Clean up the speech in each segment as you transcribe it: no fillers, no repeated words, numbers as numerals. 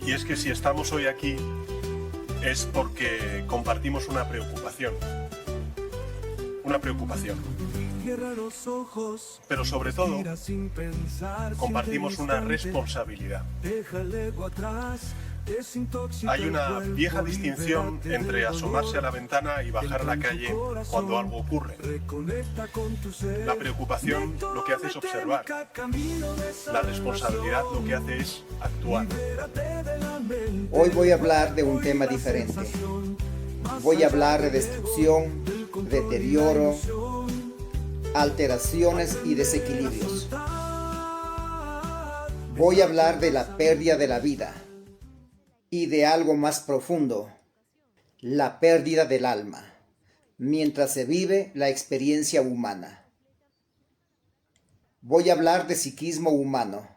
Y es que si estamos hoy aquí es porque compartimos una preocupación. Una preocupación. Pero sobre todo, compartimos una responsabilidad. Hay una vieja distinción entre asomarse a la ventana y bajar a la calle cuando algo ocurre. La preocupación lo que hace es observar. La responsabilidad lo que hace es actuar. Hoy voy a hablar de un tema diferente. Voy a hablar de destrucción, deterioro, alteraciones y desequilibrios. Voy a hablar de la pérdida de la vida y de algo más profundo, la pérdida del alma, mientras se vive la experiencia humana. Voy a hablar de psiquismo humano,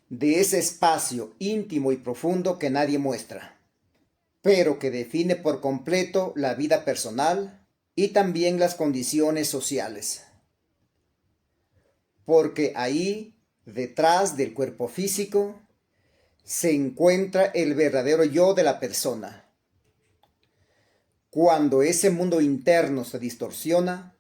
de ese espacio íntimo y profundo que nadie muestra, pero que define por completo la vida personal y también las condiciones sociales. Porque ahí, detrás del cuerpo físico, se encuentra el verdadero yo de la persona. Cuando ese mundo interno se distorsiona,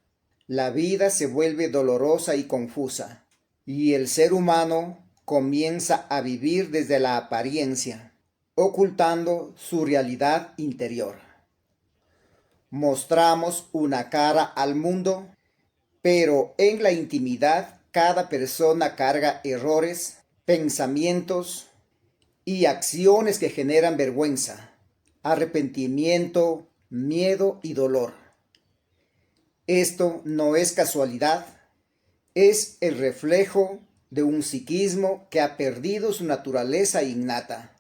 la vida se vuelve dolorosa y confusa, y el ser humano comienza a vivir desde la apariencia, ocultando su realidad interior. Mostramos una cara al mundo, pero en la intimidad cada persona carga errores, pensamientos y acciones que generan vergüenza, arrepentimiento, miedo y dolor. Esto no es casualidad, es el reflejo de un psiquismo que ha perdido su naturaleza innata.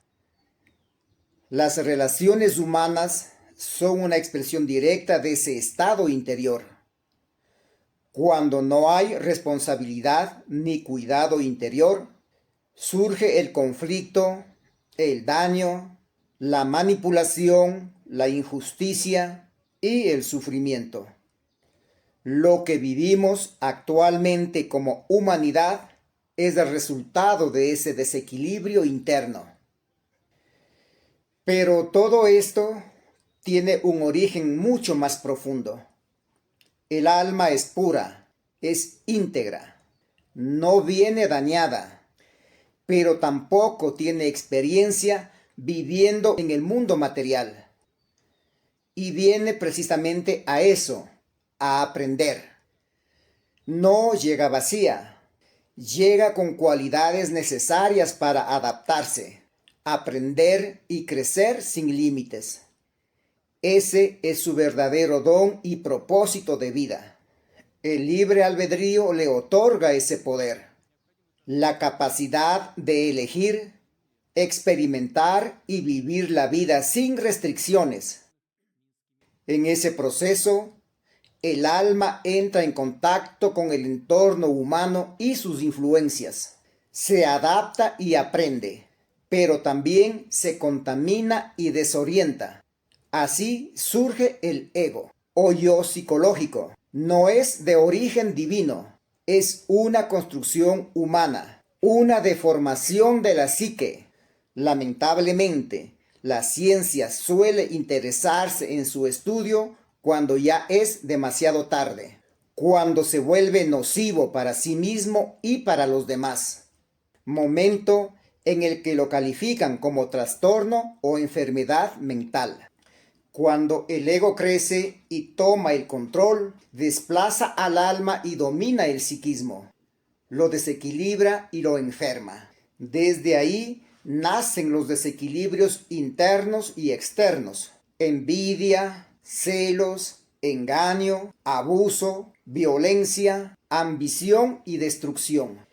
Las relaciones humanas son una expresión directa de ese estado interior. Cuando no hay responsabilidad ni cuidado interior, surge el conflicto, el daño, la manipulación, la injusticia y el sufrimiento. Lo que vivimos actualmente como humanidad es el resultado de ese desequilibrio interno. Pero todo esto tiene un origen mucho más profundo. El alma es pura, es íntegra, no viene dañada, pero tampoco tiene experiencia viviendo en el mundo material. Y viene precisamente a eso, a aprender. No llega vacía, llega con cualidades necesarias para adaptarse, aprender y crecer sin límites. Ese es su verdadero don y propósito de vida. El libre albedrío le otorga ese poder, la capacidad de elegir, experimentar y vivir la vida sin restricciones. En ese proceso, el alma entra en contacto con el entorno humano y sus influencias. Se adapta y aprende, pero también se contamina y desorienta. Así surge el ego, o yo psicológico. No es de origen divino, es una construcción humana, una deformación de la psique. Lamentablemente, la ciencia suele interesarse en su estudio cuando ya es demasiado tarde, cuando se vuelve nocivo para sí mismo y para los demás. Momento en el que lo califican como trastorno o enfermedad mental. Cuando el ego crece y toma el control, desplaza al alma y domina el psiquismo. Lo desequilibra y lo enferma. Desde ahí nacen los desequilibrios internos y externos. Envidia, celos, engaño, abuso, violencia, ambición y destrucción.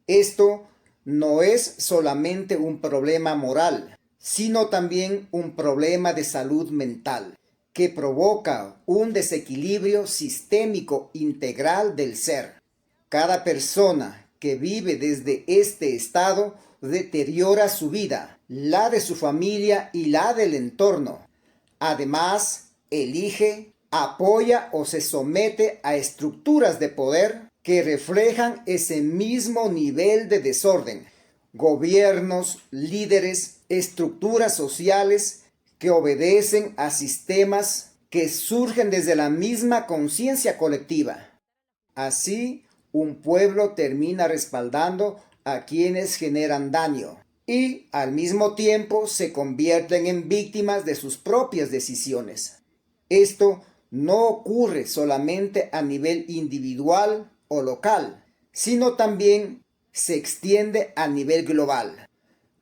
Esto no es solamente un problema moral, sino también un problema de salud mental, que provoca un desequilibrio sistémico integral del ser. Cada persona que vive desde este estado deteriora su vida, la de su familia y la del entorno. Además, elige, apoya o se somete a estructuras de poder que reflejan ese mismo nivel de desorden. gobiernos, líderes, estructuras sociales que obedecen a sistemas que surgen desde la misma conciencia colectiva. Así, un pueblo termina respaldando a quienes generan daño y al mismo tiempo se convierten en víctimas de sus propias decisiones. Esto no ocurre solamente a nivel individual o local, sino también se extiende a nivel global.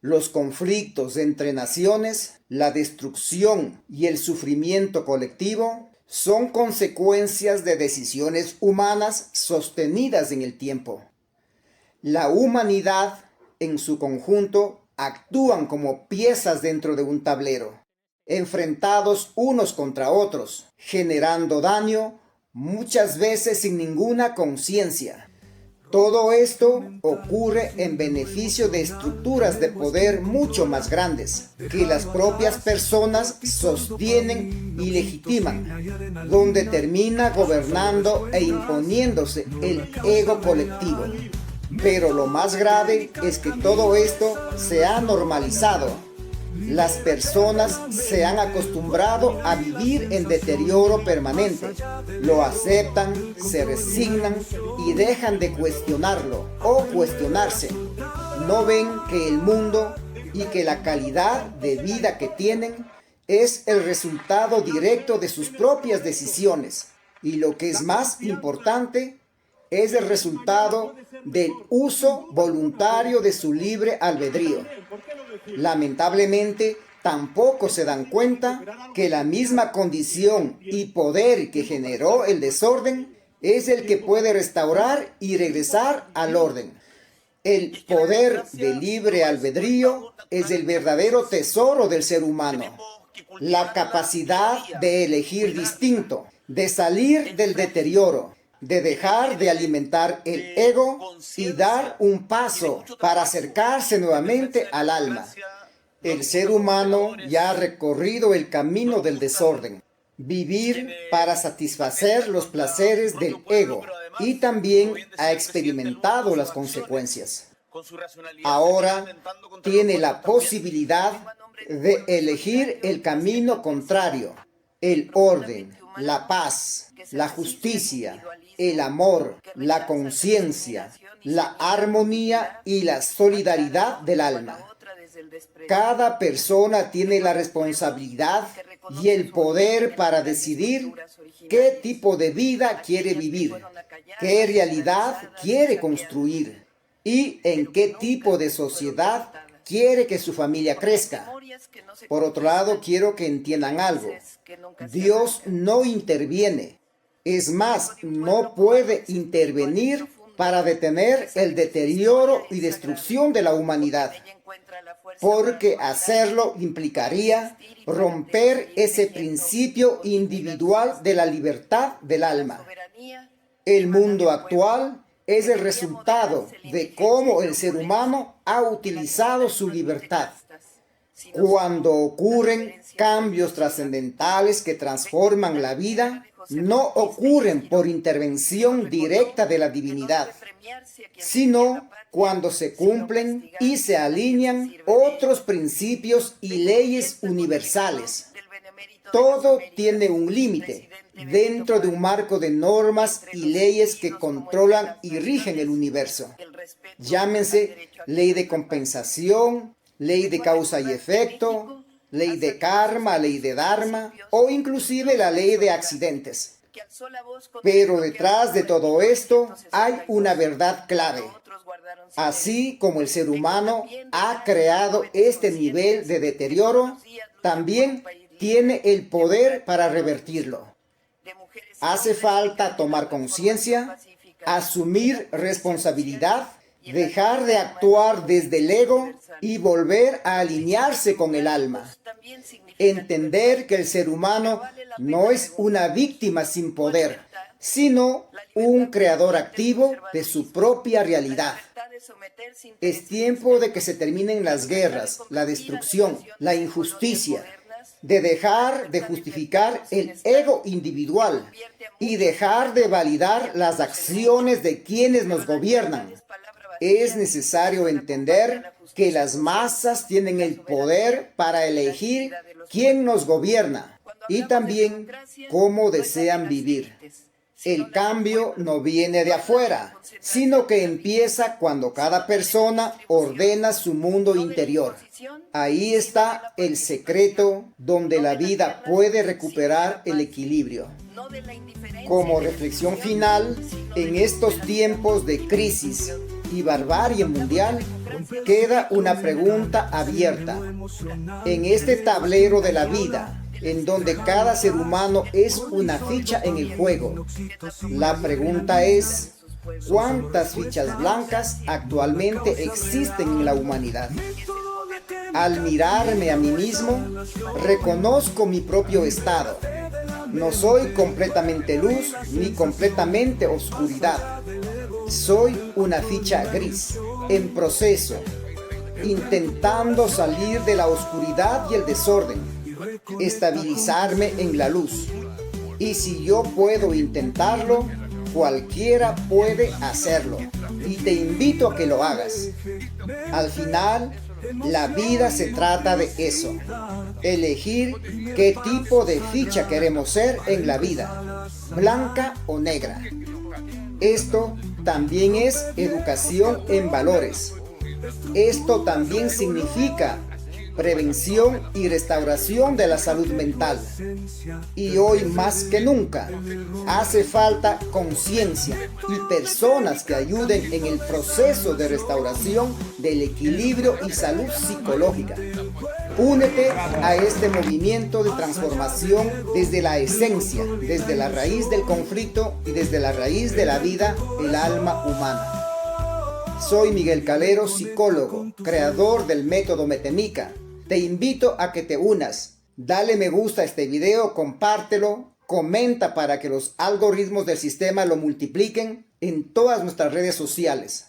Los conflictos entre naciones, la destrucción y el sufrimiento colectivo son consecuencias de decisiones humanas sostenidas en el tiempo. La humanidad, en su conjunto, actúan como piezas dentro de un tablero, enfrentados unos contra otros, generando daño, muchas veces sin ninguna conciencia. Todo esto ocurre en beneficio de estructuras de poder mucho más grandes, que las propias personas sostienen y legitiman, donde termina gobernando e imponiéndose el ego colectivo. Pero lo más grave es que todo esto se ha normalizado. Las personas se han acostumbrado a vivir en deterioro permanente. Lo aceptan, se resignan y dejan de cuestionarlo o cuestionarse. No ven que el mundo y que la calidad de vida que tienen es el resultado directo de sus propias decisiones. Y lo que es más importante, es el resultado del uso voluntario de su libre albedrío. Lamentablemente, tampoco se dan cuenta que la misma condición y poder que generó el desorden es el que puede restaurar y regresar al orden. El poder del libre albedrío es el verdadero tesoro del ser humano. La capacidad de elegir distinto, de salir del deterioro, de dejar de alimentar el ego y dar un paso para acercarse nuevamente al alma. El ser humano ya ha recorrido el camino del desorden, vivir para satisfacer los placeres del ego y también ha experimentado las consecuencias. Ahora tiene la posibilidad de elegir el camino contrario, el orden, la paz, la justicia, el amor, la conciencia, la armonía y la solidaridad del alma. Cada persona tiene la responsabilidad y el poder para decidir qué tipo de vida quiere vivir, qué realidad quiere construir y en qué tipo de sociedad quiere que su familia crezca. Por otro lado, quiero que entiendan algo. Dios no interviene. Es más, no puede intervenir para detener el deterioro y destrucción de la humanidad, porque hacerlo implicaría romper ese principio individual de la libertad del alma. El mundo actual es el resultado de cómo el ser humano ha utilizado su libertad. Cuando ocurren cambios trascendentales que transforman la vida, no ocurren por intervención directa de la divinidad, sino cuando se cumplen y se alinean otros principios y leyes universales. Todo tiene un límite dentro de un marco de normas y leyes que controlan y rigen el universo. Llámense ley de compensación, ley de causa y efecto, ley de karma, ley de dharma o inclusive la ley de accidentes. Pero detrás de todo esto hay una verdad clave. Así como el ser humano ha creado este nivel de deterioro, también tiene el poder para revertirlo. Hace falta tomar conciencia, asumir responsabilidad, dejar de actuar desde el ego y volver a alinearse con el alma. Entender que el ser humano no es una víctima sin poder, sino un creador activo de su propia realidad. Es tiempo de que se terminen las guerras, la destrucción, la injusticia, de dejar de justificar el ego individual y dejar de validar las acciones de quienes nos gobiernan. Es necesario entender que las masas tienen el poder para elegir quién nos gobierna y también cómo desean vivir. El cambio no viene de afuera, sino que empieza cuando cada persona ordena su mundo interior. Ahí está el secreto donde la vida puede recuperar el equilibrio. Como reflexión final, en estos tiempos de crisis y barbarie mundial, queda una pregunta abierta. En este tablero de la vida, en donde cada ser humano es una ficha en el juego, la pregunta es: ¿cuántas fichas blancas actualmente existen en la humanidad? Al mirarme a mí mismo, reconozco mi propio estado. No soy completamente luz ni completamente oscuridad. Soy una ficha gris, en proceso, intentando salir de la oscuridad y el desorden, estabilizarme en la luz. Y si yo puedo intentarlo, cualquiera puede hacerlo. Y te invito a que lo hagas. Al final, la vida se trata de eso. Elegir qué tipo de ficha queremos ser en la vida, blanca o negra. Esto también es educación en valores. Esto también significa prevención y restauración de la salud mental. Y hoy más que nunca hace falta conciencia y personas que ayuden en el proceso de restauración del equilibrio y salud psicológica. Únete a este movimiento de transformación desde la esencia, desde la raíz del conflicto y desde la raíz de la vida, el alma humana. Soy Miguel Calero, psicólogo, creador del método Metemica. Te invito a que te unas. Dale me gusta a este video, compártelo, comenta para que los algoritmos del sistema lo multipliquen en todas nuestras redes sociales.